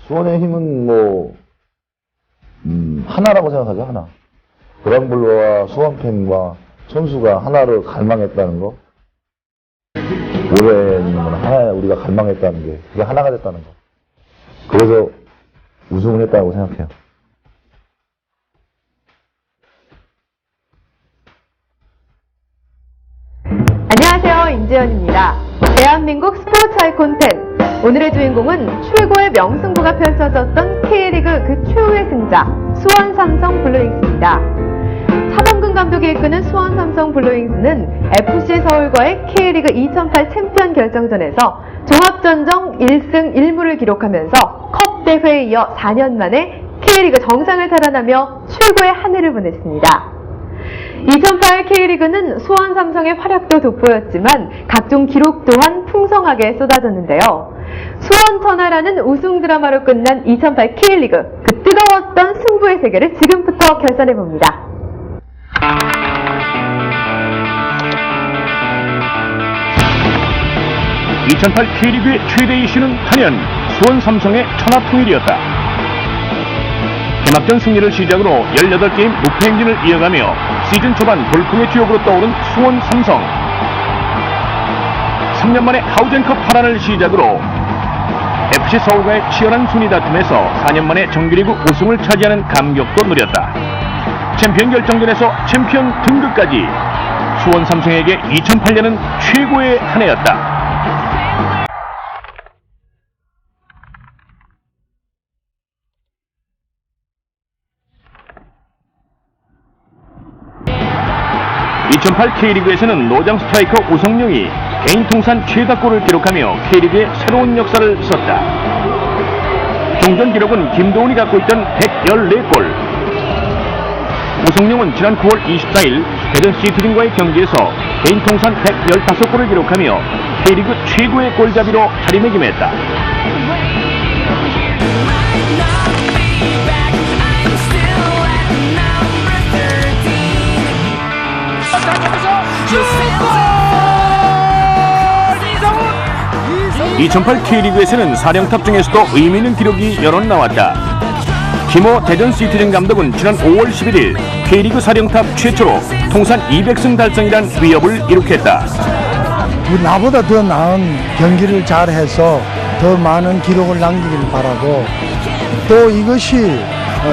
수원의 힘은 뭐, 하나라고 생각하죠, 하나. 그랑블루와 수원팬과 선수가 하나로 갈망했다는 거. 올해는 하나, 우리가 갈망했다는 게, 그게 하나가 됐다는 거. 그래서 우승을 했다고 생각해요. 안녕하세요, 임지연입니다. 대한민국 스포츠 아이콘 10. 오늘의 주인공은 최고의 명승부가 펼쳐졌던 K리그 그 최후의 승자 수원 삼성 블루윙스입니다. 차범근 감독이 이끄는 수원 삼성 블루윙스는 FC 서울과의 K리그 2008 챔피언 결정전에서 종합전적 1승 1무를 기록하면서 컵 대회에 이어 4년 만에 K리그 정상을 탈환하며 최고의 한 해를 보냈습니다. 2008 K리그는 수원 삼성의 활약도 돋보였지만 각종 기록 또한 풍성하게 쏟아졌는데요. 수원 천하라는 우승 드라마로 끝난 2008 K리그, 그 뜨거웠던 승부의 세계를 지금부터 결산해봅니다. (2008) K리그의 최대 이슈는 단연 수원 삼성의 천하통일이었다. 개막전 승리를 시작으로 18게임 무패 행진을 이어가며 시즌 초반 돌풍의 주역으로 떠오른 수원 삼성. 3년 만에 하우젠컵 파란을 시작으로 FC 서울과의 치열한 순위 다툼에서 4년 만에 정규리그 우승을 차지하는 감격도 누렸다. 챔피언 결정전에서 챔피언 등극까지 수원 삼성에게 2008년은 최고의 한 해였다. (2008) K리그에서는 노장 스트라이커 우성룡이 개인 통산 최다골을 기록하며 K리그의 새로운 역사를 썼다. 종전 기록은 김도훈이 갖고 있던 114골. 우성룡은 지난 9월 24일 대전 시티즌과의 경기에서 개인 통산 115골을 기록하며 K리그 최고의 골잡이로 자리매김했다. (2008) K리그에서는 사령탑 중에서도 의미있는 기록이 여러 나왔다. 김호 대전 시티즌 감독은 지난 5월 11일 K리그 사령탑 최초로 통산 200승 달성이란 위협을 이룩했다. 나보다 더 나은 경기를 잘해서 더 많은 기록을 남기길 바라고, 또 이것이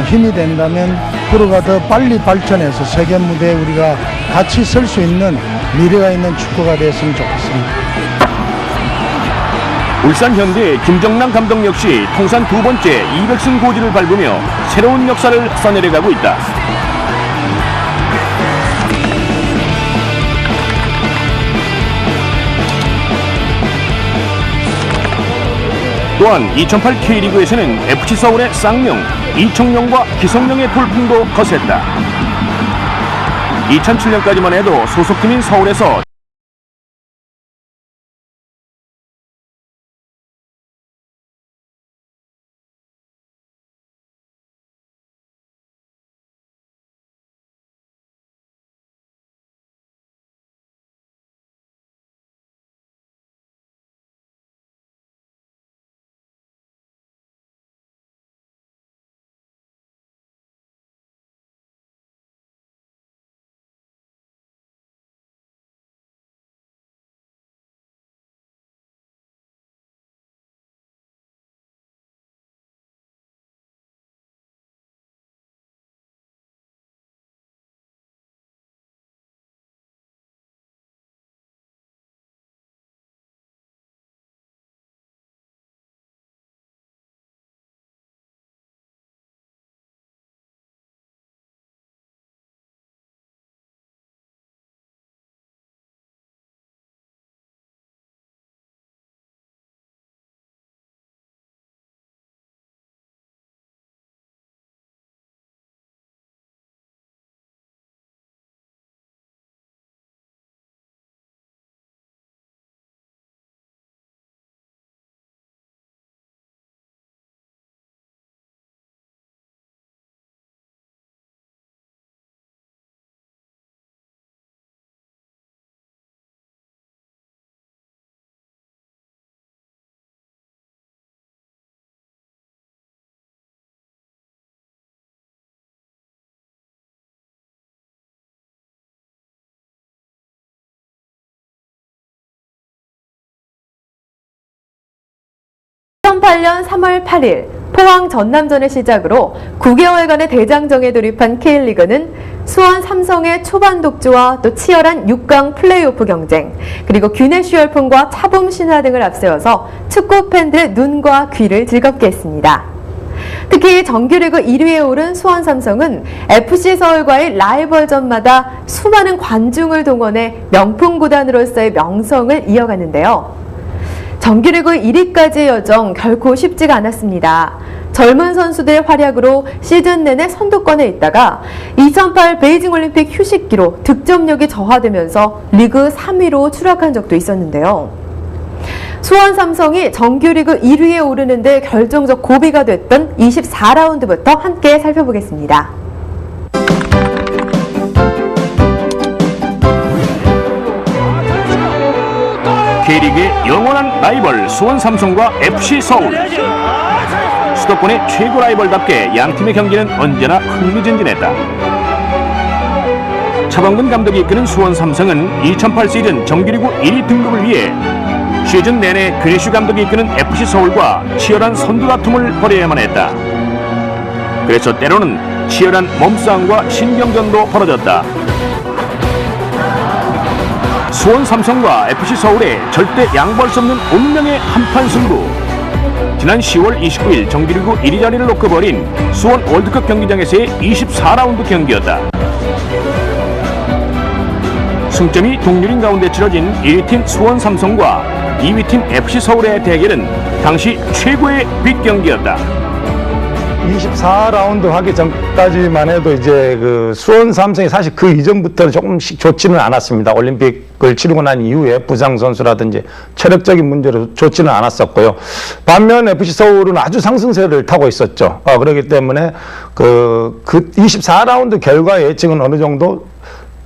힘이 된다면 프로가 더 빨리 발전해서 세계 무대에 우리가 같이 설 수 있는 미래가 있는 축구가 됐으면 좋겠습니다. 울산 현대의 김정남 감독 역시 통산 두 번째 200승 고지를 밟으며 새로운 역사를 써내려가고 있다. 또한 2008 K리그에서는 FC 서울의 쌍용, 이청용과 기성용의 돌풍도 거셌다. 2007년까지만 해도 소속팀인 서울에서 2008년 3월 8일 포항 전남전을 시작으로 9개월간의 대장정에 돌입한 K리그는 수원 삼성의 초반 독주와 또 치열한 6강 플레이오프 경쟁, 그리고 규내슈 열풍과 차범 신화 등을 앞세워서 축구 팬들의 눈과 귀를 즐겁게 했습니다. 특히 정규리그 1위에 오른 수원 삼성은 FC 서울과의 라이벌전마다 수많은 관중을 동원해 명품 구단으로서의 명성을 이어갔는데요. 정규리그 1위까지의 여정 결코 쉽지가 않았습니다. 젊은 선수들의 활약으로 시즌 내내 선두권에 있다가 2008 베이징 올림픽 휴식기로 득점력이 저하되면서 리그 3위로 추락한 적도 있었는데요. 수원 삼성이 정규리그 1위에 오르는데 결정적 고비가 됐던 24라운드부터 함께 살펴보겠습니다. K리그의 영원한 라이벌 수원 삼성과 FC 서울. 수도권의 최고 라이벌답게 양팀의 경기는 언제나 흥미진진했다. 차범근 감독이 이끄는 수원 삼성은 2008 시즌 정규리그 1위 등극을 위해 시즌 내내 그레슈 감독이 이끄는 FC 서울과 치열한 선두 다툼을 벌여야만 했다. 그래서 때로는 치열한 몸싸움과 신경전도 벌어졌다. 수원 삼성과 FC 서울의 절대 양보할 수 없는 운명의 한판 승부. 지난 10월 29일 정규리그 1위 자리를 놓고 벌인 수원 월드컵 경기장에서의 24라운드 경기였다. 승점이 동률인 가운데 치러진 1위팀 수원 삼성과 2위팀 FC 서울의 대결은 당시 최고의 빅경기였다. 24라운드 하기 전까지만 해도 이제 그 수원 삼성이 사실 그 이전부터는 조금씩 좋지는 않았습니다. 올림픽을 치르고 난 이후에 부상 선수라든지 체력적인 문제로 좋지는 않았었고요. 반면 FC 서울은 아주 상승세를 타고 있었죠. 그렇기 때문에 그 24라운드 결과 예측은 어느 정도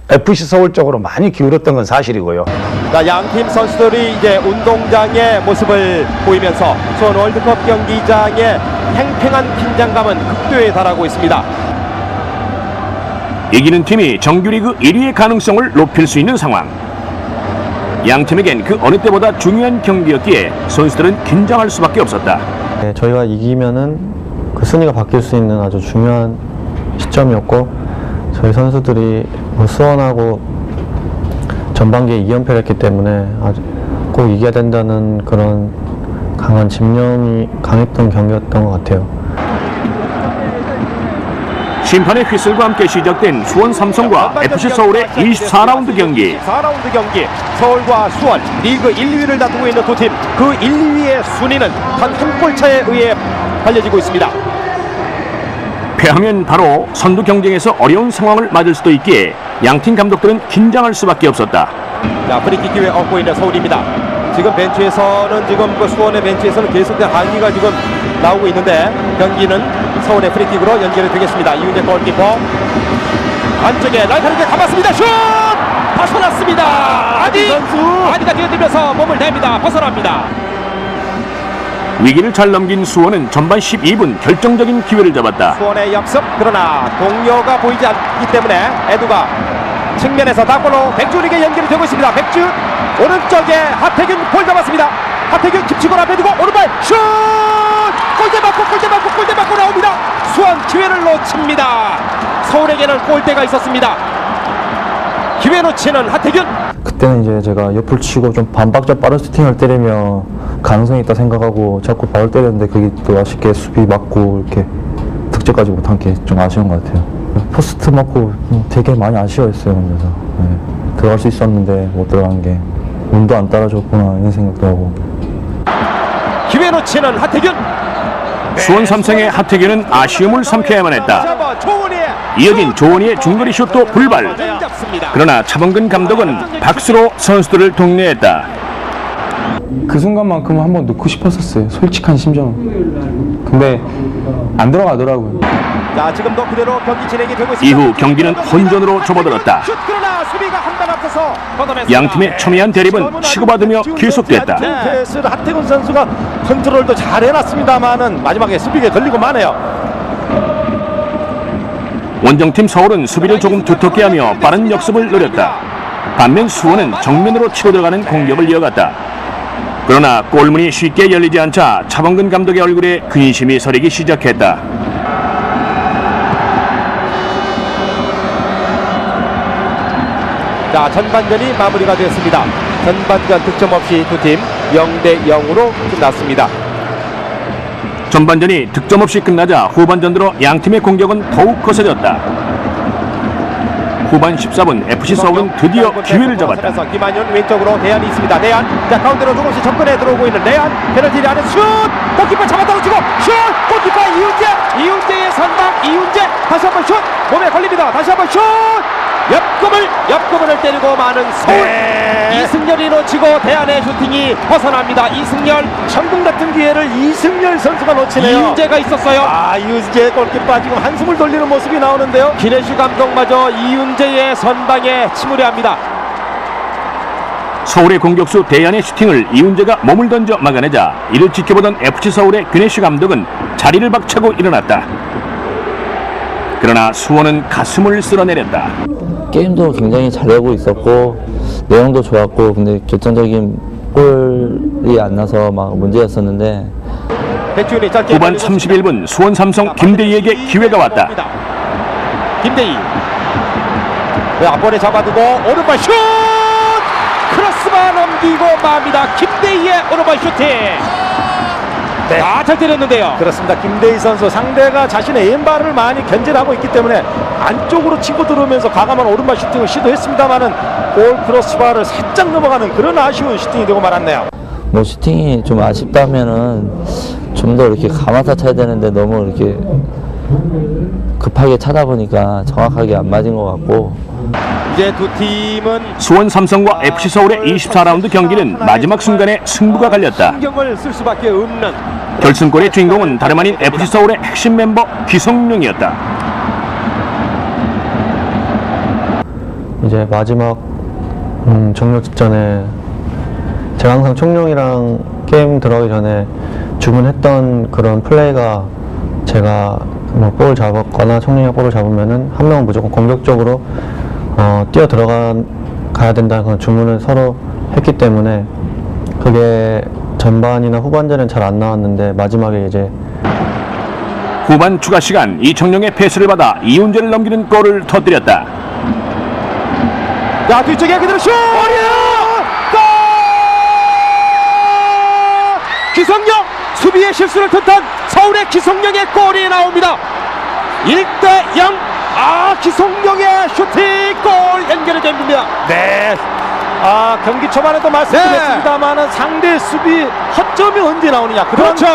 FC 서울 쪽으로 많이 기울었던 건 사실이고요. 자, 양팀 선수들이 이제 운동장의 모습을 보이면서 수원 월드컵 경기장의 팽팽한 긴장감은 극도에 달하고 있습니다. 이기는 팀이 정규리그 1위의 가능성을 높일 수 있는 상황. 양팀에겐 그 어느 때보다 중요한 경기였기에 선수들은 긴장할 수밖에 없었다. 네, 저희가 이기면은 그 순위가 바뀔 수 있는 아주 중요한 시점이었고, 저희 선수들이 수원하고 전반기에 2연패를 했기 때문에 아주 꼭 이겨야 된다는 그런 강한 집념이 강했던 경기였던 것 같아요. 심판의 휘슬과 함께 시작된 수원 삼성과 FC 서울의 24라운드 경기. 24라운드 경기, 서울과 수원 리그 1, 2위를 다투고 있는 두 팀, 그 1, 2위의 순위는 단 한 골 차에 의해 달려지고 있습니다. 패하면 바로 선두 경쟁에서 어려운 상황을 맞을 수도 있기에 양팀 감독들은 긴장할 수밖에 없었다. 자, 프리킥 기회 얻고 있는 서울입니다. 지금 벤치에서는 지금 그 수원의 벤치에서는 계속된 항의가 지금 나오고 있는데 경기는 서울의 프리킥으로 연결이 되겠습니다. 이윤재 골키퍼 안쪽에 라이트하게 감았습니다. 슛! 벗어났습니다. 아디가 뛰어들면서 몸을 댑니다. 벗어납니다. 위기를 잘 넘긴 수원은 전반 12분 결정적인 기회를 잡았다. 수원의 역습, 그러나 동료가 보이지 않기 때문에 에두가 측면에서 다골로 백준에게 연결이 되고 있습니다. 백준 오른쪽에 하태균 볼 잡았습니다. 하태균 깊치고 앞에 두고 오른발 슛! 골대 맞고 나옵니다. 수원 기회를 놓칩니다. 서울에게는 골대가 있었습니다. 기회 놓치는 하태균. 그때는 이제 제가 옆을 치고 좀 반박자 빠른 슈팅을 때리며 가능성이 있다 생각하고 자꾸 바울 때렸는데 그게 또 아쉽게 수비 맞고 이렇게 득점까지 못한 게 좀 아쉬운 것 같아요. 포스트 맞고 되게 많이 아쉬워했어요. 그래서 들어갈 수 있었는데 못 들어간 게 운도 안 따라줬구나 이런 생각도 하고. 기회 놓치는 하태균. 수원 삼성의 하태균은 아쉬움을 삼켜야만 했다. 이어진 조원희의 중거리 슛도 불발. 그러나 차범근 감독은 박수로 선수들을 독려했다. 그 순간만큼은 한번 넣고 싶었었어요. 솔직한 심정. 근데 안 들어가더라고요. 자, 지금도 그대로 경기 진행이 되고 있습니다. 이후 경기는 혼전으로 접어들었다. 그러나 수비가 한 발 앞서서 걷어냈습니다. 양팀의 첨예한 대립은 치고받으며 계속됐다. 패스를 하태균 선수가 컨트롤도 잘 해놨습니다만은 마지막에 수비에 걸리고 마네요. 원정팀 서울은 수비를 조금 두텁게 하며 빠른 역습을 노렸다. 반면 수원은 정면으로 치고 들어가는 공격을 이어갔다. 그러나 골문이 쉽게 열리지 않자 차범근 감독의 얼굴에 근심이 서리기 시작했다. 자, 전반전이 마무리가 됐습니다. 전반전 득점 없이 두 팀 0대 0으로 끝났습니다. 전반전이 득점 없이 끝나자 후반전 들어 양팀의 공격은 더욱 거세졌다. 후반 14분 FC 서울은 드디어 기회를 잡았다. 김한윤 왼쪽으로 대안이 있습니다. 대안, 자 가운데로 조금씩 접근해 들어오고 있는 대안, 페널티 안에 슛! 골키퍼 잡아 떨어지고 슛! 골키퍼 이훈재의 선방, 이훈재 다시 한번 슛! 몸에 걸립니다. 다시 한번 슛! 옆구멍을 때리고 마는 서울. 이승열이 놓치고 대안의 슈팅이 벗어납니다. 이승열, 천국 같은 기회를 이승열 선수가 놓치네요. 이훈재가 있었어요. 이훈재 골키퍼 지금 한숨을 돌리는 모습이 나오는데요. 기내슈 감독마저 이훈재의 선방에 침울해합니다. 서울의 공격수 대안의 슈팅을 이훈재가 몸을 던져 막아내자 이를 지켜보던 FC 서울의 귀내슈 감독은 자리를 박차고 일어났다. 그러나 수원은 가슴을 쓸어내렸다. 게임도 굉장히 잘하고 있었고 내용도 좋았고 근데 결정적인 골이 안 나서 막 문제였었는데 후반 31분 수원 삼성 김대희에게 기회가 왔다. 김대희 앞번에 잡아두고 오른발 슛! 크로스바 넘기고 맙니다. 김대희의 오른발 슈팅. 잘 때렸는데요. 그렇습니다. 김대희 선수 상대가 자신의 왼발을 많이 견제하고 있기 때문에 안쪽으로 치고 들어오면서 과감한 오른발 슈팅을 시도했습니다만은 골 크로스바를 살짝 넘어가는 그런 아쉬운 슈팅이 되고 말았네요. 뭐 슈팅이 좀 아쉽다면은 좀 더 이렇게 감아서 차야 되는데 너무 이렇게 급하게 차다 보니까 정확하게 안 맞은 것 같고 이제 두 팀은 수원 삼성과 FC 서울의 24라운드 경기는 마지막 순간에 승부가 갈렸다. 신경을 쓸 수밖에 없는 결승골의 주인공은 다름 아닌 FC 서울의 핵심 멤버 기성용이었다. 이제 마지막 종료 직전에 제가 항상 총룡이랑 게임 들어가기 전에 주문했던 그런 플레이가 제가 뭐 볼을 잡았거나 총룡이가 볼을 잡으면은 한 명은 무조건 공격적으로 뛰어 들어가야 된다는 그런 주문을 서로 했기 때문에 그게 전반이나 후반전엔 잘 안 나왔는데 마지막에 이제 후반 추가 시간 이청용의 패스를 받아 이훈재를 넘기는 골을 터뜨렸다. 자 뒤쪽에 그대로 슛! 골! 기성용 수비의 실수를 틈탄 서울의 기성용의 골이 나옵니다. 1대0. 기성용의 슈팅 골 연결이 됩니다. 네. 경기 초반에도 말씀드렸습니다만은 상대 수비 허점이 언제 나오느냐 그런 그렇죠.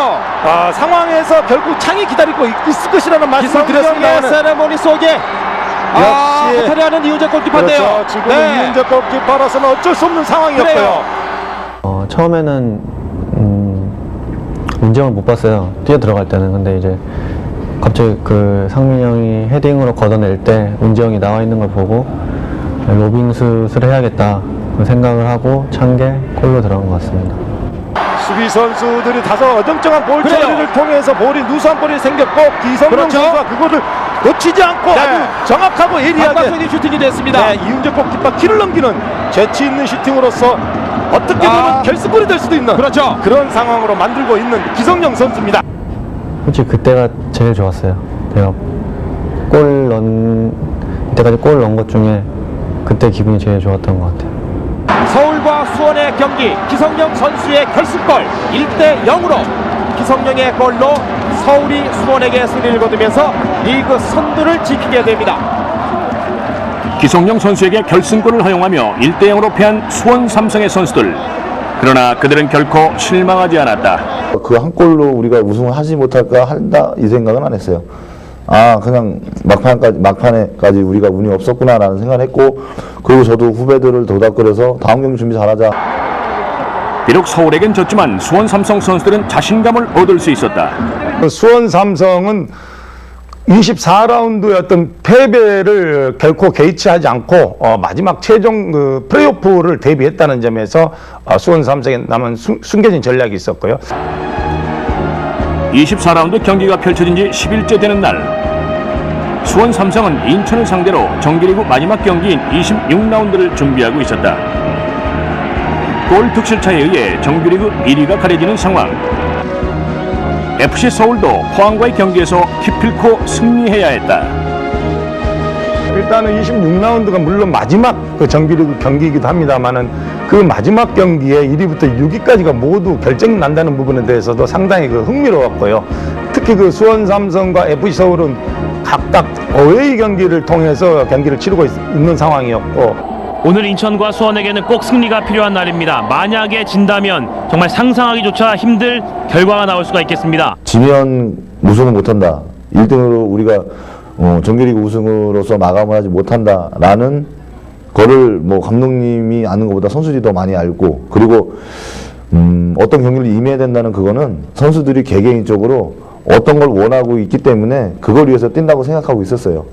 상황에서 결국 창이 기다리고 있을 것이라는 말씀을 기성용의 드렸습니다만은 세레모니 속에 역시 해탈하는 이훈재 골키퍼인데요. 그렇죠. 지금 이훈재 골키퍼로서는 어쩔 수 없는 상황이었고요. 처음에는 문제를 못 봤어요. 뛰어 들어갈 때는. 근데 이제 갑자기 그 상민이 형이 헤딩으로 걷어낼 때 운지영이 나와 있는 걸 보고 로빙슛을 해야겠다 그 생각을 하고 찬 게 골로 들어간 것 같습니다. 수비 선수들이 다소 어정쩡한 볼 그래요. 처리를 통해서 볼이 누수한 볼이 생겼고 기성용 그렇죠. 선수가 그거를 놓치지 않고 아주 정확하고 예리하게 반박적인 슈팅이 됐습니다. 이훈재 골키퍼 키를 넘기는 재치 있는 슈팅으로서 어떻게 보면 결승골이 될 수도 있는 그렇죠. 그런 상황으로 만들고 있는 기성용 선수입니다. 솔직히 그때가 제일 좋았어요. 제가 이때까지 골 넣은 것 중에 그때 기분이 제일 좋았던 것 같아요. 서울과 수원의 경기 기성용 선수의 결승골 1대0으로 기성용의 골로 서울이 수원에게 승리를 거두면서 리그 선두를 지키게 됩니다. 기성용 선수에게 결승골을 허용하며 1대0으로 패한 수원 삼성의 선수들. 그러나 그들은 결코 실망하지 않았다. 그 한 골로 우리가 우승을 하지 못할까 한다 이 생각은 안 했어요. 그냥 막판에까지 우리가 운이 없었구나라는 생각을 했고, 그리고 저도 후배들을 도닥거려서 다음 경기 준비 잘하자. 비록 서울에겐 졌지만 수원 삼성 선수들은 자신감을 얻을 수 있었다. 수원 삼성은 24라운드의 어떤 패배를 결코 개의치하지 않고 마지막 최종 그 플레이오프를 대비했다는 점에서 수원 삼성에 남은 숨겨진 전략이 있었고요. 24라운드 경기가 펼쳐진 지 10일째 되는 날, 수원 삼성은 인천을 상대로 정규리그 마지막 경기인 26라운드를 준비하고 있었다. 골 득실차에 의해 정규리그 1위가 가려지는 상황. FC 서울도 포항과의 경기에서 기필코 승리해야 했다. 일단은 26라운드가 물론 마지막 그 정규리그 경기이기도 합니다만은 그 마지막 경기에 1위부터 6위까지가 모두 결정이 난다는 부분에 대해서도 상당히 그 흥미로웠고요. 특히 그 수원 삼성과 FC 서울은 각각 어웨이 경기를 통해서 경기를 치르고 있는 상황이었고, 오늘 인천과 수원에게는 꼭 승리가 필요한 날입니다. 만약에 진다면 정말 상상하기조차 힘들 결과가 나올 수가 있겠습니다. 지면 우승을 못한다. 1등으로 우리가 정규리그 우승으로서 마감을 하지 못한다라는 거를 뭐 감독님이 아는 것보다 선수들이 더 많이 알고, 그리고 어떤 경기를 임해야 된다는 그거는 선수들이 개개인적으로 어떤 걸 원하고 있기 때문에 그걸 위해서 뛴다고 생각하고 있었어요.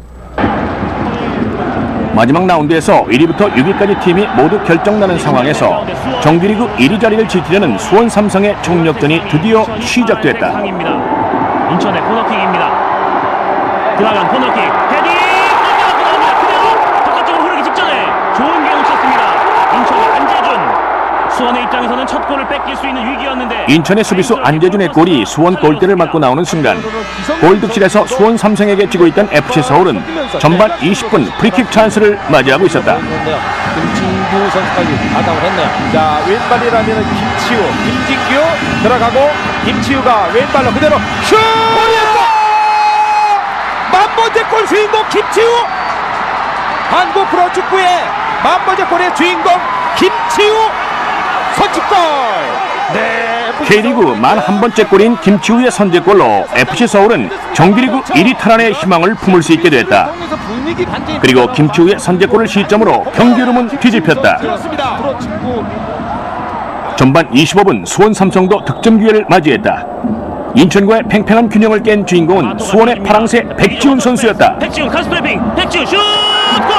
마지막 라운드에서 1위부터 6위까지 팀이 모두 결정나는 상황에서 정규리그 1위 자리를 지키려는 수원 삼성의 총력전이 드디어 시작됐다. 인천의 코너킥입니다. 들어간 코너킥 헤딩 나옵니다. 그대로 바깥쪽으로 흐르기 직전에 좋은 게 놓쳤습니다. 인천의 안재준. 수원의 입장에서는 첫 골을 뺏길 수 있는 위기였는데 인천의 수비수 안재준의 골이 수원 골대를 맞고 나오는 순간 골 득실에서 수원 삼성에게 지고 있던 FC 서울은 전반 20분 프리킥 찬스를 맞이하고 있었다. 김진규 선수까지 가담을 했네요. 자, 왼발이라면 김치우, 김진규 들어가고 김치우가 왼발로 그대로 슛! 만번째 골 주인공 김치우! 한국 프로축구의 만번째 골의 주인공 김치우! 선취골! 네, K리그 만 한 번째 골인 김치우의 선제골로 FC 서울은 정규리그 1위 탈환의 희망을 품을 수 있게 됐다. 그리고 김치우의 선제골을 시점으로 경기 흐름은 뒤집혔다. 전반 25분 수원 삼성도 득점 기회를 맞이했다. 인천과의 팽팽한 균형을 깬 주인공은 수원의 파랑새 백지훈 선수였다. 백지훈 카스프레핑 백지훈 슛! 골!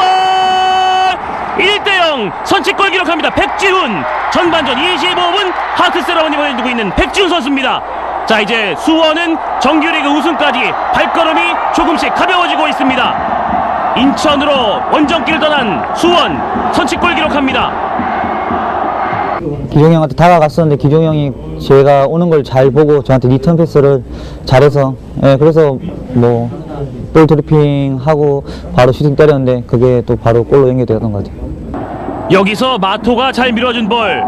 1대0 선취골 기록합니다. 백지훈 전반전 25분 하트 세레머니 보내주고 있는 백지훈 선수입니다. 자, 이제 수원은 정규리그 우승까지 발걸음이 조금씩 가벼워지고 있습니다. 인천으로 원정길을 떠난 수원 선취골 기록합니다. 기종이 형한테 다가갔었는데 기종이 형이 제가 오는 걸 잘 보고 저한테 리턴 패스를 잘해서, 그래서 뭐 볼 드리핑 하고 바로 슈팅 때렸는데 그게 또 바로 골로 연결되었던 것 같아요. 여기서 마토가 잘 밀어준 볼.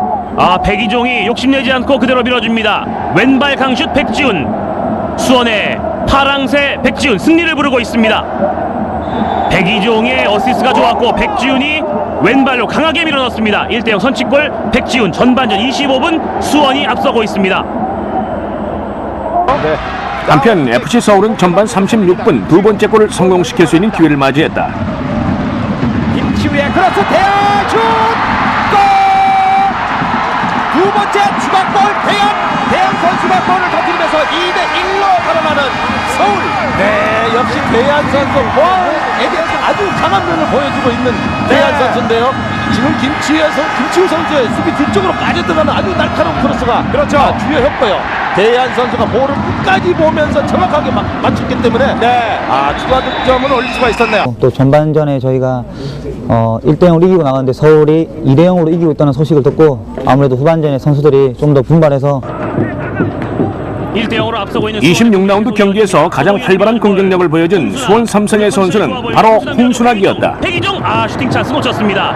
백이종이 욕심내지 않고 그대로 밀어줍니다. 왼발 강슛 백지훈. 수원의 파랑새 백지훈 승리를 부르고 있습니다. 백이종의 어시스트가 좋았고 백지훈이 왼발로 강하게 밀어넣습니다. 1대0 선취골 백지훈. 전반전 25분 수원이 앞서고 있습니다. 한편 FC 서울은 전반 36분 두 번째 골을 성공시킬 수 있는 기회를 맞이했다. 김치우의 크로스 대안 슛! 골! 두 번째 추가골 대안 선수가 골을 터뜨리면서 2대1로 살아나는 서울. 네, 역시 대안 선수 포항에게 아주 강한 면을 보여주고 있는 대안 선수인데요. 지금 김치우 선수의 수비 뒤쪽으로 빠져들어가는 아주 날카로운 크로스가 주요했고요. 대안 선수가 볼을 끝까지 보면서 정확하게 맞췄기 때문에 추가 득점을 올릴 수가 있었네요. 또 전반전에 저희가 1대0으로 이기고 나갔는데 서울이 2대0으로 이기고 있다는 소식을 듣고 아무래도 후반전에 선수들이 좀 더 분발해서 1대0으로 앞서고 있는 26라운드 경기에서 가장 활발한 공격력을 보여준 수원 삼성의 선수는 바로 홍순학이었다. 백이종 슈팅 찬스 놓쳤습니다.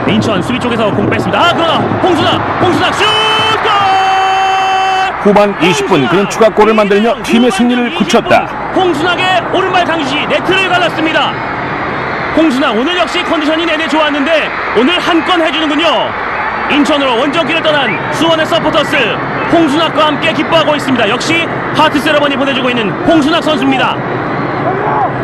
인천 수비 쪽에서 공 뺐습니다. 그러나 홍순학 슛! 골! 후반 20분 그는 추가골을 만들며 팀의 승리를 굳혔다. 홍순학의 오른발 강슛이 네트를 갈랐습니다. 홍순학 오늘 역시 컨디션이 내내 좋았는데 오늘 한 건 해주는군요. 인천으로 원정길을 떠난 수원의 서포터스 홍순학과 함께 기뻐하고 있습니다. 역시 하트 세레머니 보내주고 있는 홍순학 선수입니다.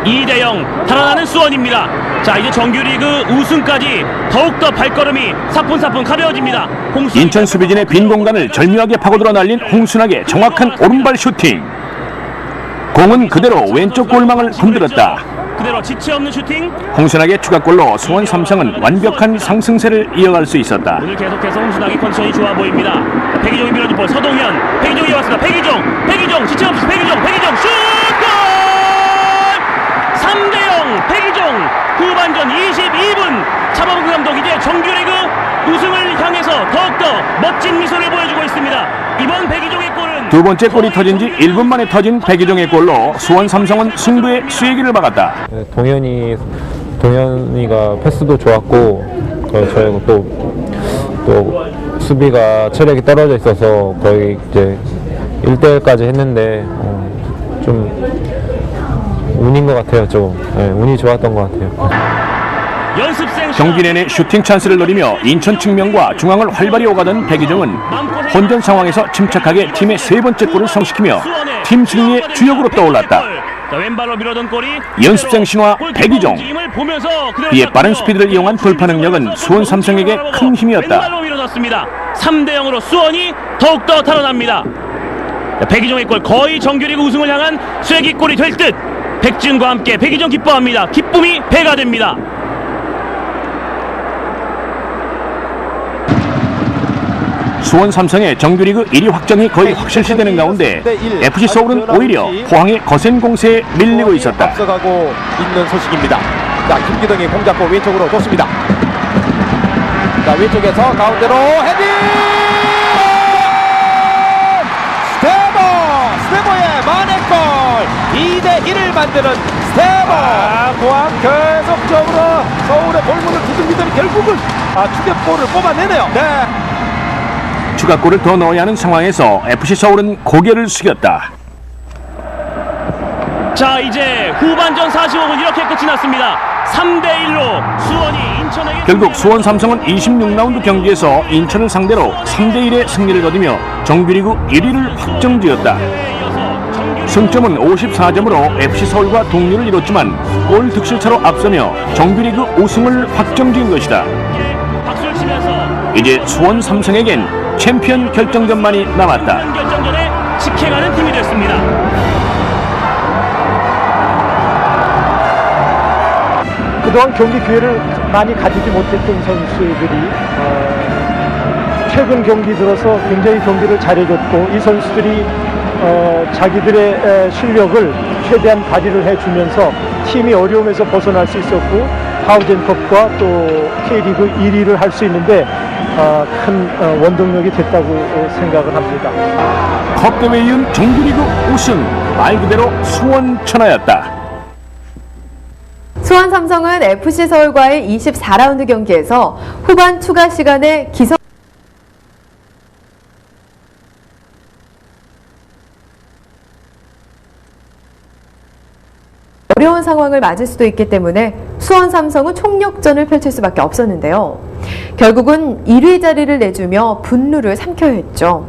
2대0 달아나는 수원입니다. 자, 이제 정규리그 우승까지 더욱더 발걸음이 사뿐사뿐 가벼워집니다. 인천 수비진의 빈 공간을 절묘하게 파고들어 날린 홍순학의 정확한 오른발 슈팅. 공은 그대로 왼쪽 골망을 흔들었다. 그대로 지체 없는 슈팅. 홍순학의 추가골로 수원 삼성은 완벽한 상승세를 이어갈 수 있었다. 오늘 계속해서 홍순학의 컨디션이 좋아 보입니다. 백이종이 밀어준 볼 서동현. 백이종이 왔습니다. 백이종 지체 없이 백이종 슛! 골! 3대0 백이종 후반전 22분 차범근 감독 이제 정규리그 우승을 향해서 더욱더 멋진 미소를 보여주고 있습니다. 이번 백이종의 골은 두 번째 골이 터진 지 1분 만에 터진 백이종의 골로 수원 삼성은 승부의 쐐기를 박았다. 동현이가 패스도 좋았고 저희가 또 수비가 체력이 떨어져 있어서 거의 이제 1대1까지 했는데 좀 운인 것 같아요. 좀 운이 좋았던 것 같아요. 연습생 경기 내내 슈팅 찬스를 노리며 인천 측면과 중앙을 활발히 오가던 백이종은 혼전 상황에서 침착하게 팀의 세 번째 골을 성시키며 팀 승리의 주역으로 떠올랐다. 왼발로 밀어던 골이 연습생 신화 백이종. 이에 빠른 스피드를 이용한 돌파 능력은 수원 삼성에게 큰 힘이었다. 왼발로 밀어넣습니다. 3대0으로 수원이 더욱더 달아납니다. 백이종의 골 거의 정규리그 우승을 향한 쐐기골이 될 듯. 백지훈과 함께 백이종 기뻐합니다. 기쁨이 배가 됩니다. 수원 삼성의 정규리그 1위 확정이 거의 확실시되는 가운데 FC 서울은 오히려 포항의 거센 공세에 밀리고 있었다. 앞서가고 있는 소식입니다. 자, 김기동이 공잡고 왼쪽으로 줬습니다. 자, 왼쪽에서 가운데로 헤딩! 스테보의 만회골! 2대1을 만드는 스테보! 포항 계속적으로 서울의 볼문을 두들기더니 결국은 추격골을 뽑아내네요. 네. 추가골을 더 넣어야 하는 상황에서 FC 서울은 고개를 숙였다. 자, 이제 후반전 45분 이렇게 끝이 났습니다. 3대1로 수원이 인천에게 결국 수원 삼성은 26라운드 경기에서 인천을 상대로 3대1의 승리를 거두며 정규리그 1위를 확정지었다. 승점은 54점으로 FC 서울과 동률을 이뤘지만 골 득실차로 앞서며 정규리그 우승을 확정지은 것이다. 박수를 치면서 이제 수원 삼성에겐 챔피언 결정전만이 남았다. 결정전에 직행하는 팀이 됐습니다. 그동안 경기 기회를 많이 가지지 못했던 선수들이 최근 경기 들어서 굉장히 경기를 잘해줬고 이 선수들이 자기들의 실력을 최대한 발휘를 해주면서 팀이 어려움에서 벗어날 수 있었고 하우젠컵과 또 K리그 1위를 할 수 있는데 큰 원동력이 됐다고 생각을 합니다. 컵대회 이은 정규리그 우승, 말 그대로 수원 천하였다. 수원 삼성은 FC 서울과의 24라운드 경기에서 후반 추가 시간에 기성 어려운 상황을 맞을 수도 있기 때문에 수원 삼성은 총력전을 펼칠 수밖에 없었는데요. 결국은 1위 자리를 내주며 분루를 삼켜야 했죠.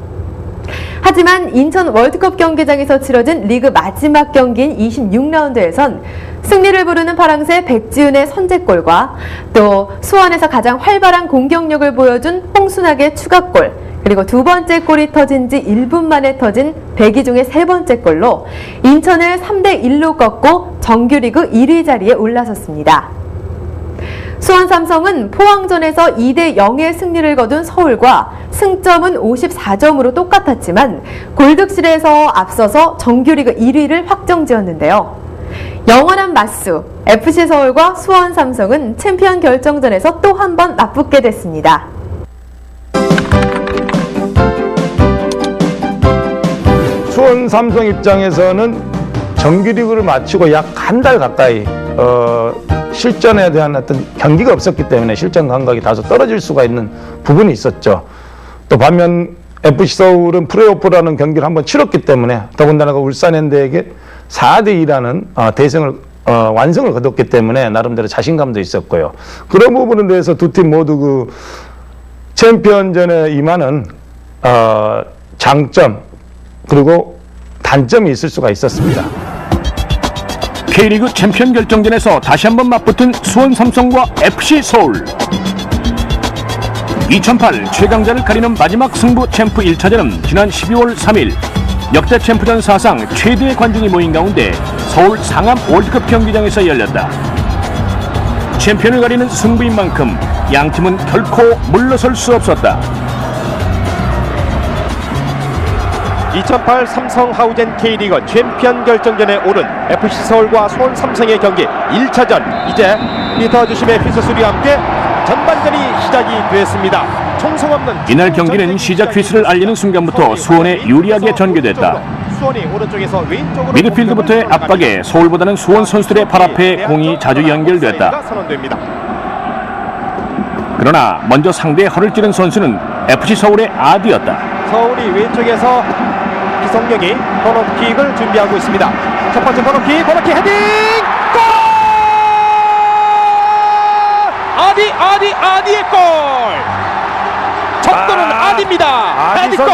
하지만 인천 월드컵 경기장에서 치러진 리그 마지막 경기인 26라운드에선 승리를 부르는 파랑새 백지훈의 선제골과 또 수원에서 가장 활발한 공격력을 보여준 홍순학의 추가골, 그리고 두 번째 골이 터진 지 1분 만에 터진 백이종의 세 번째 골로 인천을 3대1로 꺾고 정규리그 1위 자리에 올라섰습니다. 수원 삼성은 포항전에서 2대0의 승리를 거둔 서울과 승점은 54점으로 똑같았지만 골득실에서 앞서서 정규리그 1위를 확정지었는데요. 영원한 맞수, FC 서울과 수원 삼성은 챔피언 결정전에서 또 한 번 맞붙게 됐습니다. 수원 삼성 입장에서는 정규리그를 마치고 약 한 달 가까이 실전에 대한 어떤 경기가 없었기 때문에 실전 감각이 다소 떨어질 수가 있는 부분이 있었죠. 또 반면 FC 서울은 플레이오프라는 경기를 한번 치렀기 때문에 더군다나 울산현대에게 4대2라는 대승을 완성을 거뒀기 때문에 나름대로 자신감도 있었고요. 그런 부분에 대해서 두 팀 모두 그 챔피언전에 임하는 장점 그리고 단점이 있을 수가 있었습니다. K리그 챔피언 결정전에서 다시 한번 맞붙은 수원 삼성과 FC 서울. 2008 최강자를 가리는 마지막 승부 챔프 1차전은 지난 12월 3일 역대 챔프전 사상 최대의 관중이 모인 가운데 서울 상암 월드컵 경기장에서 열렸다. 챔피언을 가리는 승부인 만큼 양팀은 결코 물러설 수 없었다. 2008 삼성 하우젠 K리그 챔피언 결정전에 오른 FC 서울과 수원 삼성의 경기 1차전, 이제 피터 주심의 휘슬 소리와 함께 전반전이 시작이 됐습니다. 총성 없는 이날 경기는 시작 휘슬을 알리는 순간부터 수원에 유리하게 전개됐다. 수원이 오른쪽에서 왼쪽으로 미드필드부터의 압박에 서울보다는 수원 선수들의 발 앞에 공이 자주 연결됐다. 선언됩니다. 그러나 먼저 상대의 허를 찌른 선수는 FC 서울의 아디였다. 서울이 왼쪽에서 기성용이 코너킥을 준비하고 있습니다. 첫 번째 코너킥 헤딩! 골! 아디의 골! 첫 골은 아디입니다. 헤딩골!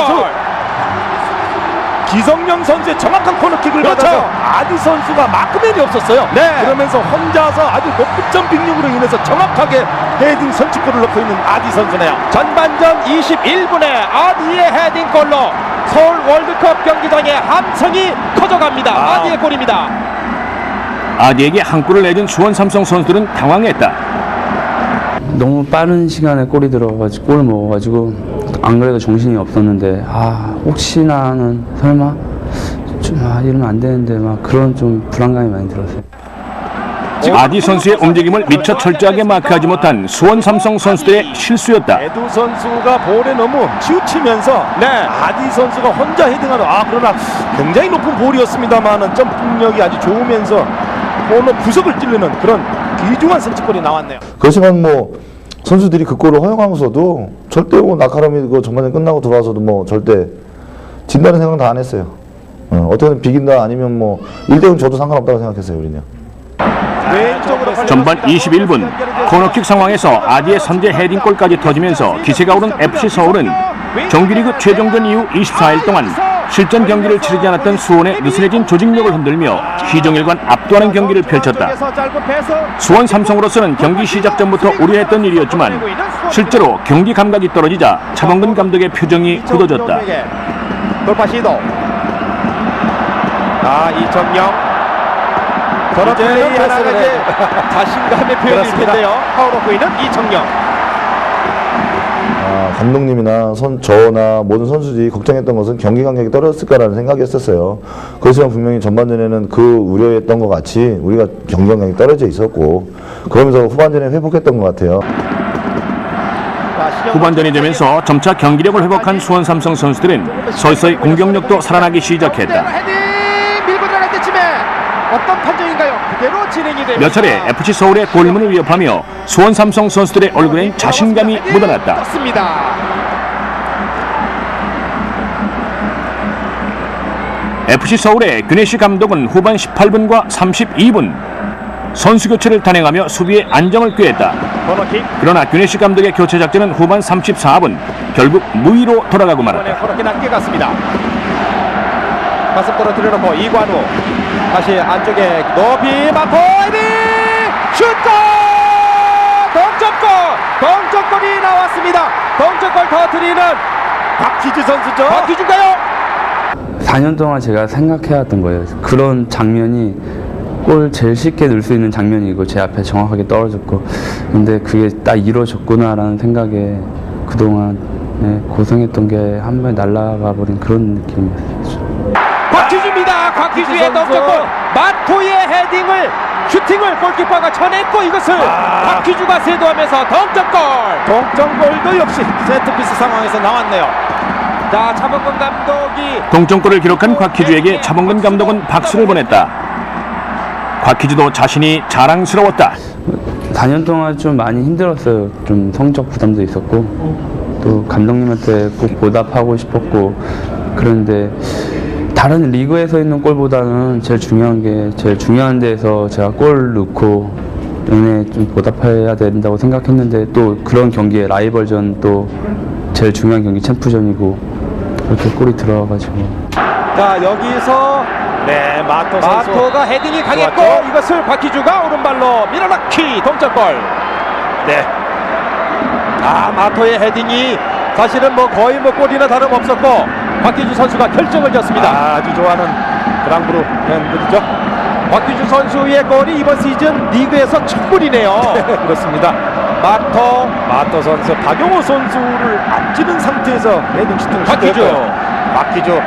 기성용 선수의 정확한 코너킥을 그렇죠. 받아서 아디 선수가 마크맨이 없었어요. 네. 그러면서 혼자서 아주 높은 점핑력으로 인해서 정확하게 헤딩 선취골을 넣고 있는 아디 선수네요. 전반전 21분에 아디의 헤딩골로 서울 월드컵 경기장의 함성이 커져갑니다. 아디의 골입니다. 아디에게 한 골을 내준 수원 삼성 선수들은 당황했다. 너무 빠른 시간에 골이 들어가지고 골을 먹어가지고 안 그래도 정신이 없었는데 혹시나는 설마 좀 이러면 안 되는데 막 그런 좀 불안감이 많이 들었어요. 아디 선수의 움직임을 미처 철저하게 마크하지 못한 수원 삼성 선수들의 실수였다. 에두 선수가 볼에 너무 치우치면서 아디 선수가 혼자 헤딩하는 그러나 굉장히 높은 볼이었습니다만은 점프력이 아주 좋으면서 코너 구석을 찌르는 그런 귀중한 선취골이 나왔네요. 그렇지만 뭐 선수들이 그 골을 허용하면서도 절대 나카람이 그 전반전 끝나고 들어와서도 뭐 절대 진다는 생각 다 안 했어요. 어떻게든 비긴다 아니면 뭐 1대0 줘도 상관없다고 생각했어요, 우리는. 전반 21분 코너킥 상황에서 아디의 선제 헤딩골까지 터지면서 기세가 오른 FC 서울은 정규리그 최종전 이후 24일 동안 실전 경기를 치르지 않았던 수원의 느슨해진 조직력을 흔들며 희정일관 압도하는 경기를 펼쳤다. 수원 삼성으로서는 경기 시작 전부터 우려했던 일이었지만 실제로 경기 감각이 떨어지자 차범근 감독의 표정이 굳어졌다. 돌파 시도. 이정영. 저런 플레이 하나가 이제 자신감의 표현일 텐데요. 파워로프 있는 이정영. 감독님이나 저나 모든 선수들이 걱정했던 것은 경기 감각이 떨어졌을까라는 생각이었어요. 그렇지만 분명히 전반전에는 그 우려했던 것 같이 우리가 경기 감각이 떨어져 있었고 그러면서 후반전에 회복했던 것 같아요. 후반전이 되면서 점차 경기력을 회복한 수원 삼성 선수들은 서서히 공격력도 살아나기 시작했다. 밀고 들어갈 때쯤에 어떤 판정인가요? 그대로 진행이 됩니다. 몇 차례 FC 서울의 골문을 위협하며 수원 삼성 선수들의 얼굴엔 자신감이 묻어났다. FC 서울의 güneşi 감독은 후반 18분과 32분 선수 교체를 단행하며 수비에 안정을 꾀했다. 그러나 güneşi 감독의 교체 작전은 후반 34분 결국 무위로 돌아가고 말았다. 코너킥 낮게 갔습니다. 가슴 떨어뜨려놓고 이관우 다시 안쪽에 높이 맞고 헤딩 슛골! 동점골이 나왔습니다. 동점골 터뜨리는 박희주 선수죠. 박희주인가요? 4년 동안 제가 생각해왔던 거예요. 그런 장면이 골 제일 쉽게 넣을 수 있는 장면이고 제 앞에 정확하게 떨어졌고 근데 그게 딱 이루어졌구나라는 생각에 그동안 고생했던 게 한 번에 날아가 버린 그런 느낌이었어요. 박희주입니다. 박희주의 동점골. 마토의 헤딩을 슈팅을 골키퍼가 쳐냈고 이것을 박희주가 세도하면서 동점골. 동점골도 역시 세트피스 상황에서 나왔네요. 자, 차범근 감독이 동점골을 기록한 곽희주에게 차범근 감독은 박수를 보냈다. 곽희주도 자신이 자랑스러웠다. 4년 동안 좀 많이 힘들었어요. 좀 성적 부담도 있었고 또 감독님한테 꼭 보답하고 싶었고 그런데 다른 리그에서 있는 골보다는 제일 중요한 데에서 제가 골 넣고 얘네 좀 보답해야 된다고 생각했는데 또 그런 경기에 라이벌전 또 제일 중요한 경기 챔프전이고 이렇게 골이 들어와가지고 자 여기서 마토 선수 마토가 헤딩이 강했고 좋았죠? 이것을 박희주가 오른발로 밀어넣기 동점골. 마토의 헤딩이 사실은 뭐 거의 뭐 골이나 다름없었고 박희주 선수가 결정을 지었습니다. 아주 좋아하는 그랑브루 팬들이죠. 박희주 선수의 골이 이번 시즌 리그에서 첫 골이네요. 그렇습니다. 마토 선수 박용호 선수를 앞지른 상태에서 헤딩 슈팅을 박희주. 시도했고요. 박희주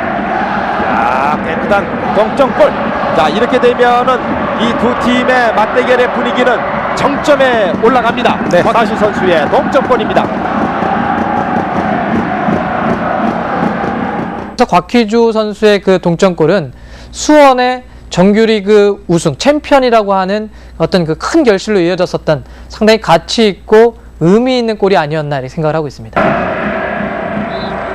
깨끗한 동점골. 자, 이렇게 되면은 이 두 팀의 맞대결의 분위기는 정점에 올라갑니다. 허다시 선수의 동점골입니다. 곽희주 선수의 그 동점골은 수원의 정규리그 우승 챔피언이라고 하는 어떤 그 큰 결실로 이어졌었던 상당히 가치 있고 의미 있는 골이 아니었나 이렇게 생각을 하고 있습니다.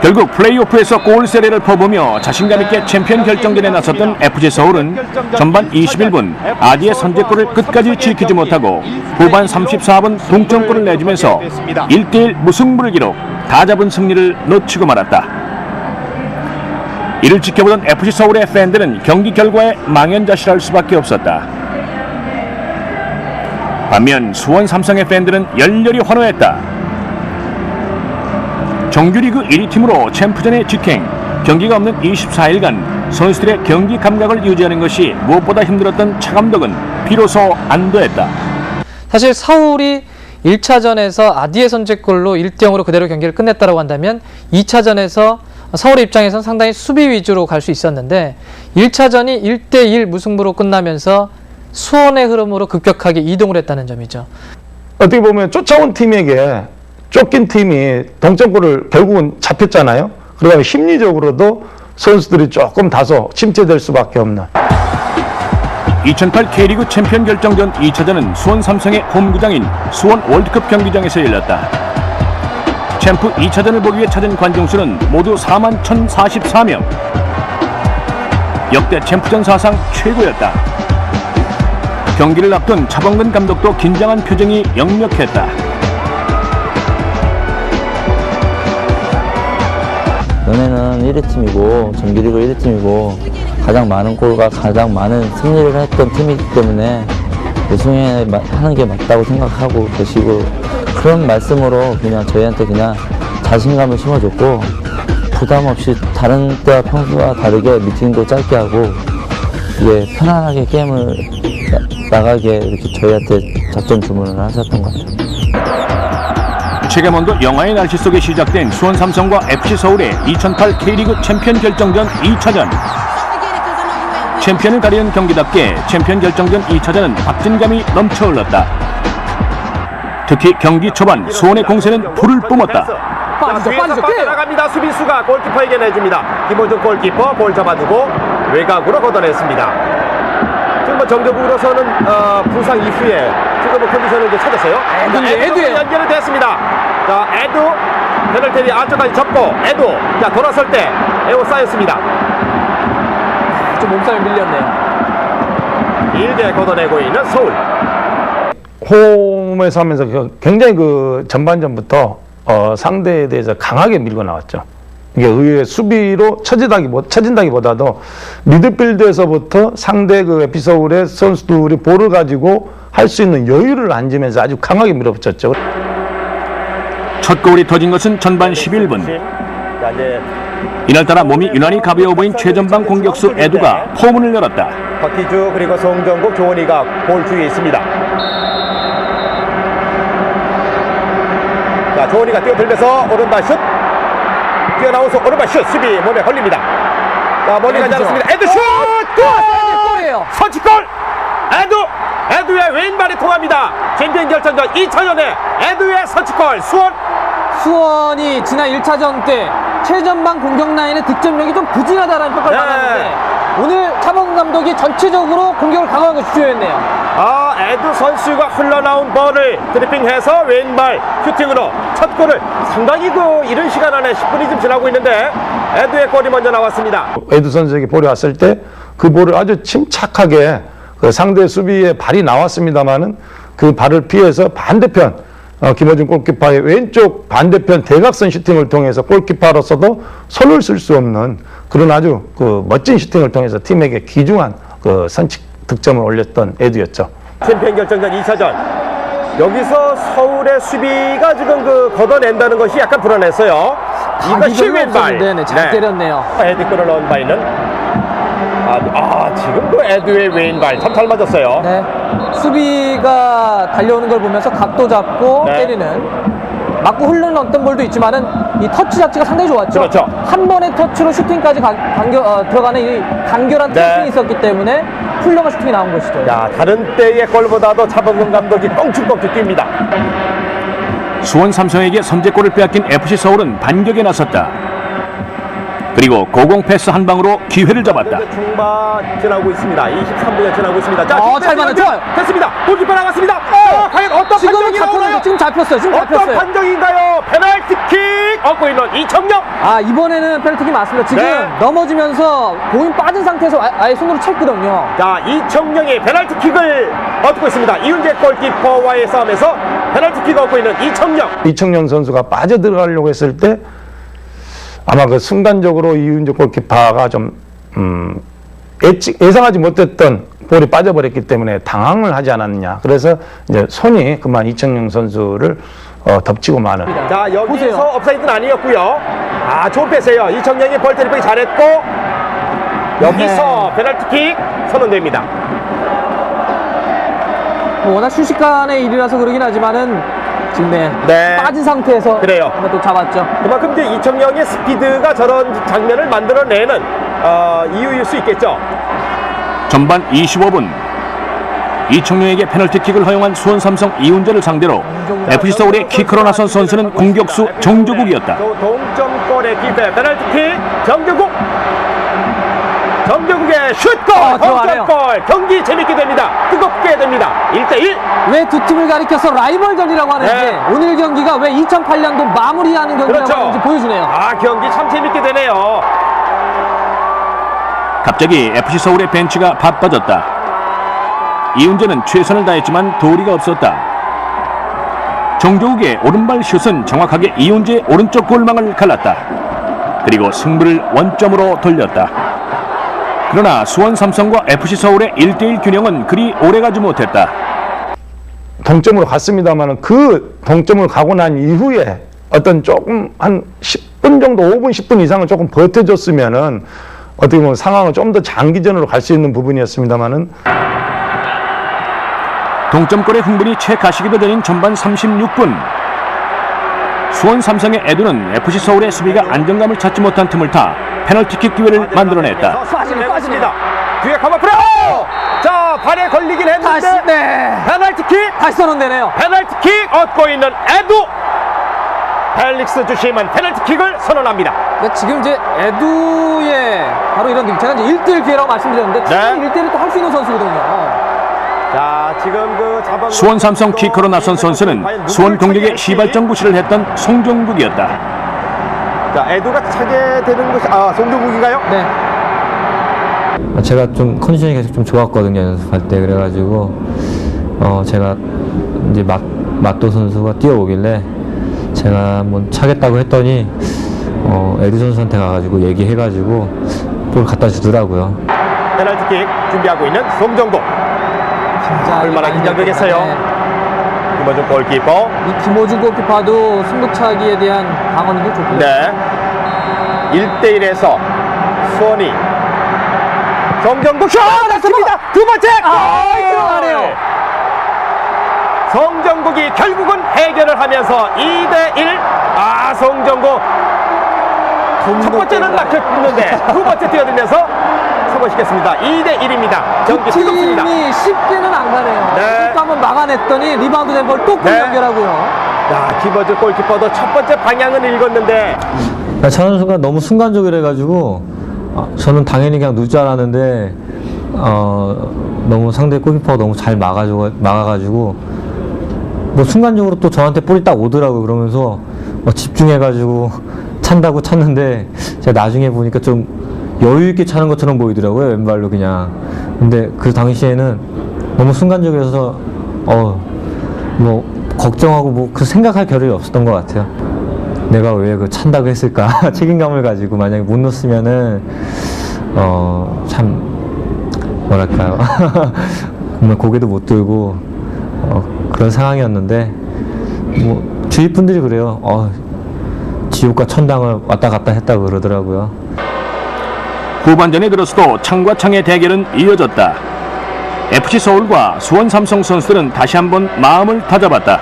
결국 플레이오프에서 골 세례를 퍼보며 자신감 있게 챔피언 결정전에 나섰던 FC 서울은 전반 21분 아디의 선제골을 끝까지 지키지 못하고 후반 34분 동점골을 내주면서 1대1 무승부를 기록, 다 잡은 승리를 놓치고 말았다. 이를 지켜보던 FC 서울의 팬들은 경기 결과에 망연자실할 수밖에 없었다. 반면 수원 삼성의 팬들은 열렬히 환호했다. 정규리그 1위 팀으로 챔프전에 직행, 경기가 없는 24일간 선수들의 경기 감각을 유지하는 것이 무엇보다 힘들었던 차 감독은 비로소 안도했다. 사실 서울이 1차전에서 아디의 선제골로 1대0으로 그대로 경기를 끝냈다고 한다면 2차전에서 서울의 입장에서는 상당히 수비 위주로 갈 수 있었는데 1차전이 1대1 무승부로 끝나면서 수원의 흐름으로 급격하게 이동을 했다는 점이죠. 어떻게 보면 쫓아온 팀에게 쫓긴 팀이 동점골을 결국은 잡혔잖아요. 그러다 심리적으로도 선수들이 조금 다소 침체될 수밖에 없는. 2008 K리그 챔피언 결정전 2차전은 수원 삼성의 홈구장인 수원 월드컵 경기장에서 열렸다. 챔프 2차전을 보기 위해 찾은 관중수는 모두 41,044명. 역대 챔프전 사상 최고였다. 경기를 앞둔 차범근 감독도 긴장한 표정이 역력했다. 연예는 1위팀이고 정규리그 1위팀이고 가장 많은 골과 가장 많은 승리를 했던 팀이기 때문에 우승하는 게 맞다고 생각하고 계시고 그런 말씀으로 그냥 저희한테 그냥 자신감을 심어줬고 부담 없이 다른 때와 평소와 다르게 미팅도 짧게 하고 이게 편안하게 게임을 나가게 이렇게 저희한테 작전 주문을 하셨던 것 같아요. 체감온도 영화의 날씨 속에 시작된 수원 삼성과 FC 서울의 2008 K리그 챔피언 결정전 2차전. 챔피언을 가리는 경기답게 챔피언 결정전 2차전은 박진감이 넘쳐 흘렀다. 특히 경기 초반 수원의 공세는 불을 뿜었다. 빠져나갑니다. 수비수가 골키퍼에게 내줍니다. 김호중 골키퍼 볼 잡아두고 외곽으로 걷어냈습니다. 지금 정적으로서는 부상 이후에 지금 컨디션을 이제 찾았어요. 에드에 연결이 됐습니다. 자, 에드 페널티리 안쪽까지 접고 에드 자 돌아설 때 에워싸였습니다. 좀 몸싸움이 밀렸네요. 길게 걷어내고 있는 서울. 홈에서 하면서 굉장히 그 전반전부터 상대에 대해서 강하게 밀고 나왔죠. 이게 의외의 수비로 처진다기보다도 미드필드에서부터 상대 그 FC 서울의 선수들이 볼을 가지고 할 수 있는 여유를 안 주면서 아주 강하게 밀어붙였죠. 첫 골이 터진 것은 전반 11분. 이날따라 몸이 유난히 가벼워 보인 최전방 공격수 에두가 포문을 열었다. 박희주 그리고 송정국, 조원희가 볼 주위에 있습니다. 자, 조원희가 뛰어들면서 오른발 슛 뛰어나오서 오른발 슛 수비 몸에 걸립니다. 자, 멀리 가지 않습니다. 에드 슛! 골이에요. 선취골! 에드의 왼발이 통합니다. 챔피언 결정전 2차전에 에드의 선취골 수원이 지난 1차전 때 최전방 공격 라인의 득점력이 좀 부진하다는 평가를 받았는데 오늘 차범근 감독이 전체적으로 공격을 강화한 것이 주요했네요. 에드 선수가 흘러나온 볼을 드리핑해서 왼발 슈팅으로 첫 골을 상당히 이른 시간 안에 10분이 좀 지나고 있는데 에드의 골이 먼저 나왔습니다. 에드 선수에게 볼이 왔을 때 그 볼을 아주 침착하게 그 상대 수비에 발이 나왔습니다만은 그 발을 피해서 반대편 김호중 골키퍼의 왼쪽 반대편 대각선 슈팅을 통해서 골키퍼로서도 손을 쓸 수 없는 그런 아주 그 멋진 슈팅을 통해서 팀에게 귀중한 그 선취 득점을 올렸던 에드였죠. 챔피언 결정전 2차전 여기서 서울의 수비가 지금 걷어낸다는 것이 약간 불안했어요. 이것이 왼발. 네네, 잘 때렸네요. 헤딩골을 넣은 바이는 지금 그 에드의 왼발 참 잘 맞았어요. 네. 수비가 달려오는 걸 보면서 각도 잡고 때리는 맞고 흘러넣었던 볼도 있지만은 이 터치 자체가 상당히 좋았죠. 그렇죠. 한 번의 터치로 슈팅까지 들어가는 이 간결한 터칭이 있었기 때문에 훌륭한 슈팅이 나온 것이죠. 자, 다른 때의 골보다도 차범근 감독이 껑충껑충 뜁니다. 수원 삼성에게 선제골을 빼앗긴 FC 서울은 반격에 나섰다. 그리고 고공 패스 한 방으로 기회를 잡았다. 중반 지나고 있습니다. 23분에 지나고 있습니다. 자, 잘 맞네. 좋아요. 됐습니다. 골키퍼 나갔습니다. 과연 어떤 지금은 판정이 잡혔는데 나오나요? 지금 잡혔어요. 지금 어떤 잡혔어요. 판정인가요? 페널티킥 얻고 있는 이청용. 이번에는 페널티킥 맞습니다. 지금 네. 넘어지면서 공이 빠진 상태에서 아예 손으로 쳤거든요. 자, 이청용이 페널티킥을 얻고 있습니다. 이훈재 골키퍼와의 싸움에서 페널티킥을 얻고 있는 이청용. 이청용 선수가 빠져들어가려고 했을 때 아마 그 순간적으로 이윤재 골키퍼가 좀 예상하지 못했던 볼이 빠져버렸기 때문에 당황을 하지 않았느냐. 그래서 이제 손이 그만 이청용 선수를 덮치고 마는. 자, 여기서 보세요. 업사이드는 아니었고요. 좋은 패스예요. 이청용이 볼 때리기 잘했고 여기서 페널티킥 선언됩니다. 워낙 순식간의 일이라서 그러긴 하지만은 지금 빠진 상태에서 그래요. 또 잡았죠. 그만큼 이제 이청용의 스피드가 저런 장면을 만들어내는 이유일 수 있겠죠. 전반 25분 이청용에게 페널티킥을 허용한 수원 삼성 이훈재를 상대로 FC 서울의 키커로 나선 선수는 공격수 정조국이었다. 동점골의 기회 페널티킥 정조국. 정조국의 슛골 동점골. 경기 재밌게 됩니다. 뜨겁게 됩니다. 1대1. 왜 두 팀을 가리켜서 라이벌전이라고 하는지 오늘 경기가 왜 2008년도 마무리하는 경기라고 하는지 보여주네요. 경기 참 재밌게 되네요. 갑자기 FC 서울의 벤치가 바빠졌다. 이훈재는 최선을 다했지만 도리가 없었다. 정조국의 오른발 슛은 정확하게 이훈재의 오른쪽 골망을 갈랐다. 그리고 승부를 원점으로 돌렸다. 그러나 수원 삼성과 FC 서울의 1대1 균형은 그리 오래가지 못했다. 동점으로 갔습니다만 그 동점을 가고 난 이후에 어떤 조금 한 10분 정도 5분 10분 이상을 조금 버텨줬으면은 어떻게 보면 상황을 좀 더 장기전으로 갈 수 있는 부분이었습니다만은 동점골의 흥분이 채 가시기도 전인 전반 36분 수원 삼성의 에두는 FC 서울의 수비가 안정감을 찾지 못한 틈을 타 페널티킥 기회를 만들어냈다. 빠집니다. 뒤에 가만 프레. 자, 발에 걸리긴 했는데 페널티킥 다시 선언되네요. 페널티킥 얻고 있는 에두. 펠릭스 주심은 페널티킥을 선언합니다. 근데 지금 이제 에두의 바로 이런 제가 이제 1대1 기회라고 말씀드렸는데 충분히 1대1을 또 할 수 있는 선수거든요. 자, 지금 그 자방 수원 삼성 키커로 나선 선수는 수원 공격에 시발점 구실을 했던 송정국이었다. 자, 에두가 차게 되는 것이 송정국인가요? 네. 제가 좀 컨디션이 계속 좀 좋았거든요, 연습할 때. 그래가지고 제가 이제 맞도 선수가 뛰어오길래 제가 한번 차겠다고 했더니 에두 선수한테 가가지고 얘기해가지고 볼 갖다 주더라고요. 페널티킥 준비하고 있는 송정국. 얼마나 긴장되겠어요. 김호준 골키퍼. 이 김호준 골키퍼도 승부차기에 대한 방어력도 좋고요. 네. 1대1에서 수원이 송정국 슛! 맞습니다. 두 번째! 들어가네요. 송정국이 결국은 해결을 하면서 2대1. 송정국 첫 번째는 막혔는데 두 번째 뛰어들면서 성공시켰습니다. 2대1입니다. 경기 뜨겁습니다. 팀이 쉽게는 안 가네요. 또 한번 막아냈더니 리바운드 된 볼 또 연결하고요. 자, 김호준 골키퍼도 첫 번째 방향은 읽었는데 차 선수가 너무 순간적이라가지고 저는 당연히 그냥 넣을 줄 알았는데 너무 상대 골키퍼가 너무 잘 막아가지고 뭐 순간적으로 또 저한테 볼이 딱 오더라고요. 그러면서 집중해가지고 찬다고 찼는데 제가 나중에 보니까 좀 여유 있게 차는 것처럼 보이더라고요. 왼발로 그냥. 근데 그 당시에는 너무 순간적이어서 뭐 걱정하고 뭐 그 생각할 겨를이 없었던 것 같아요. 내가 왜 그 찬다고 했을까 책임감을 가지고 만약에 못 넣었으면은 참 뭐랄까요 정말 고개도 못 들고 그런 상황이었는데 뭐 주위 분들이 그래요. 지옥과 천당을 왔다 갔다 했다고 그러더라고요. 후반전에 들어서도 창과 창의 대결은 이어졌다. FC 서울과 수원 삼성 선수들은 다시 한번 마음을 다잡았다.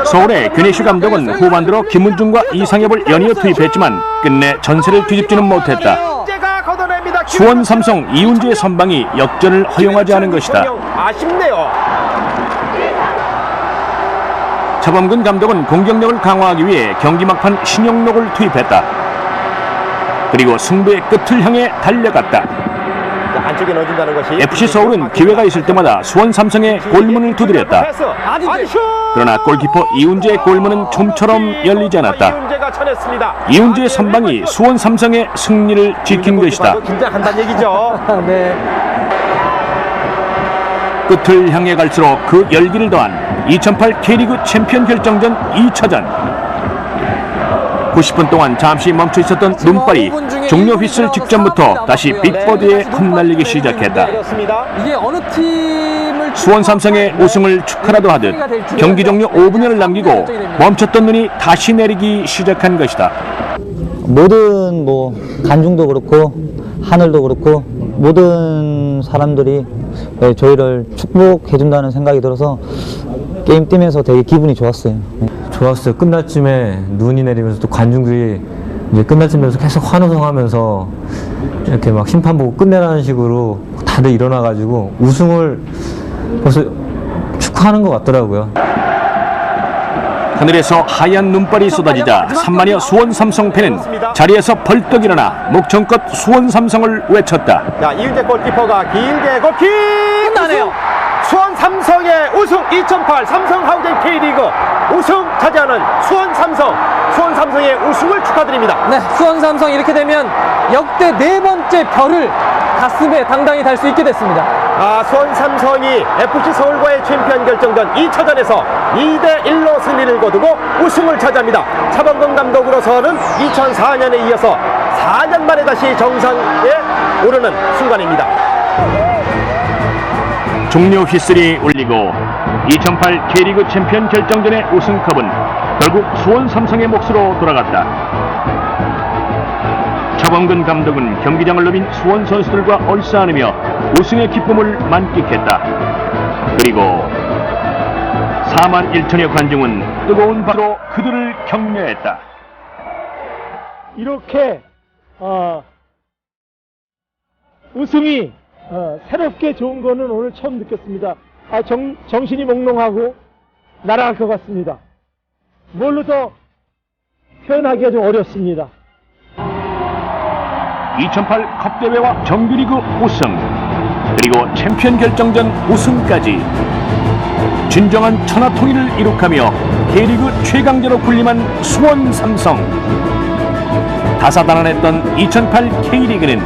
서울의 균희슈 감독은 후반 들어 김문중과 이상엽을 연이어 투입했지만 끝내 전세를 뒤집지는 못했다. 이훈재가 걷어냅니다. 수원 삼성 이훈재의 선방이 역전을 허용하지 않은 것이다. 아쉽네요. 차범근 감독은 공격력을 강화하기 위해 경기 막판 신영록을 투입했다. 그리고 승부의 끝을 향해 달려갔다. 안쪽에 넣어준다는 것이 FC 서울은 기회가 있을 때마다 수원 삼성의 골문을 두드렸다. 그러나 골키퍼 이훈재의 골문은 좀처럼 열리지 않았다. 이훈재의 선방이 수원 삼성의 승리를 지킨 것이다. 긴장한다는 얘기죠. 네. 끝을 향해 갈수록 그 열기를 더한 2008 K리그 챔피언 결정전 2차전. 90분 동안 잠시 멈춰 있었던 눈발이 종료 휘슬 직전부터 다시 빅보드에 흩날리기 시작했다. 이게 어느 팀을 수원 삼성의 우승을 축하라도 하듯 경기 종료 5분여를 남기고 멈췄던 눈이 다시 내리기 시작한 것이다. 모든 뭐 관중도 그렇고 하늘도 그렇고 모든 사람들이 저희를 축복해준다는 생각이 들어서 게임 뛰면서 되게 기분이 좋았어요. 좋았어요. 끝날 쯤에 눈이 내리면서 또 관중들이 이제 끝날 쯤에서 계속 환호성하면서 이렇게 막 심판 보고 끝내라는 식으로 다들 일어나가지고 우승을 벌써 축하하는 것 같더라고요. 하늘에서 하얀 눈발이 쏟아지자 3만여 수원 삼성 팬은 자리에서 벌떡 일어나 목청껏 수원 삼성을 외쳤다. 자, 이훈재 골키퍼가 길게 골킥! 끝나네요. 수원 삼성의 우승 2008 삼성 하우젠 K리그 우승 차지하는 수원 삼성의 우승을 축하드립니다. 네, 수원 삼성 이렇게 되면 역대 4번째 별을 가슴에 당당히 달 수 있게 됐습니다. 수원 삼성이 FC 서울과의 챔피언 결정전 2차전에서 2대1로 승리를 거두고 우승을 차지합니다. 차범근 감독으로서는 2004년에 이어서 4년 만에 다시 정상에 오르는 순간입니다. 종료 휘슬이 울리고 2008 K리그 챔피언 결정전의 우승컵은 결국 수원 삼성의 몫으로 돌아갔다. 차범근 감독은 경기장을 누빈 수원 선수들과 얼싸안으며 우승의 기쁨을 만끽했다. 그리고 4만 1천여 관중은 뜨거운 박수로 그들을 격려했다. 이렇게 우승이 새롭게 좋은 거는 오늘 처음 느꼈습니다. 정신이 몽롱하고 날아갈 것 같습니다. 뭘로 더 표현하기가 좀 어렵습니다. 2008 컵대회와 정규리그 우승, 그리고 챔피언 결정전 우승까지 진정한 천하통일을 이룩하며 K리그 최강자로 군림한 수원 삼성. 다사다난했던 2008 K리그는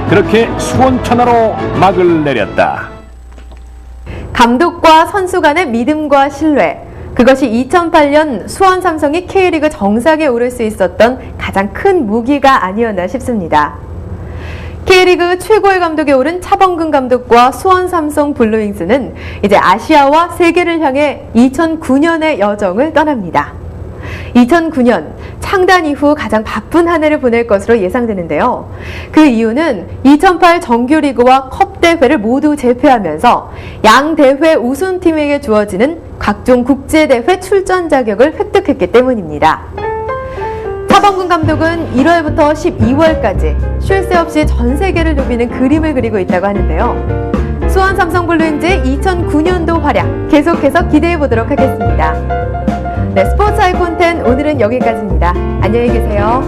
그렇게 수원 천하로 막을 내렸다. 감독과 선수 간의 믿음과 신뢰, 그것이 2008년 수원 삼성이 K리그 정상에 오를 수 있었던 가장 큰 무기가 아니었나 싶습니다. K리그 최고의 감독에 오른 차범근 감독과 수원 삼성 블루윙스는 이제 아시아와 세계를 향해 2009년의 여정을 떠납니다. 2009년 창단 이후 가장 바쁜 한 해를 보낼 것으로 예상되는데요. 그 이유는 2008 정규리그와 컵대회를 모두 제패하면서 양 대회 우승팀에게 주어지는 각종 국제대회 출전 자격을 획득했기 때문입니다. 차범근 감독은 1월부터 12월까지 쉴 새 없이 전 세계를 누비는 그림을 그리고 있다고 하는데요. 수원 삼성 블루윙즈의 2009년도 활약 계속해서 기대해 보도록 하겠습니다. 네, 스포츠 아이콘 10 오늘은 여기까지입니다. 안녕히 계세요.